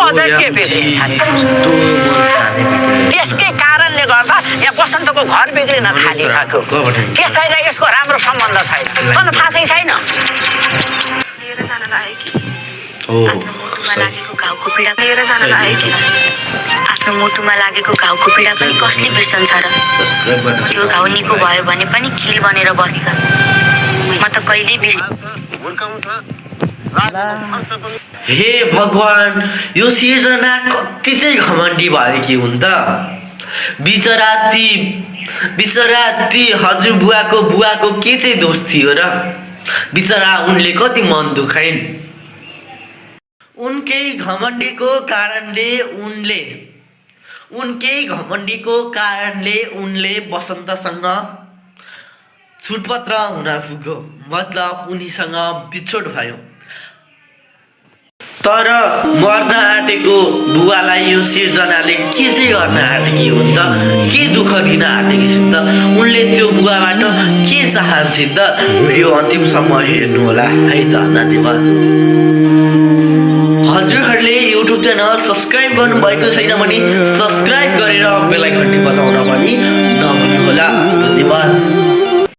अझ के बिग्रिन्छ त्यसकै कारणले गर्दा यहाँ बसन्तको घर बिग्रिन थालिसक्यो त्यसैले यसको राम्रो सम्बन्ध छैन तँलाई थाहा छैन लागेको घाउको पीडा लिएर जान लाग्यो कि आफ्नो मुटुमा लागेको घाउको पीडा पनि कसले बिर्सन्छ र त्यो घाउ निको भयो भने पनि खिल बनेर बस्छ म त कहिल्यै हे भगवान यो सिर्जना कति चाहिँ घमण्डी भयो कि हुन त बिचरा ती बुवाको के चाहिँ दोष थियो र बिचरा उनले कति मन दुखाइन् उनकै घमण्डीको कारणले उनले बसन्तसँग छुटपत्र हुन पुग्यो मतलब उनीसँग बिछोड भयो तर मर्न आँटेको बुवालाई यो सिर्जनाले के चाहिँ गर्न आँटेकी हुन् त के दुःख दिन आँटेकी छिन् त उनले त्यो बुवाबाट के चाहन्छन् त भिडियो अन्तिमसम्म हेर्नु होला है त धन्यवाद हजुरहरूले युट्युब च्यानल सब्सक्राइब गर्नुभएको छैन भने सब्सक्राइब गरेर बेल आइकन बजाउन पनि नभुल्नुहोला धन्यवाद।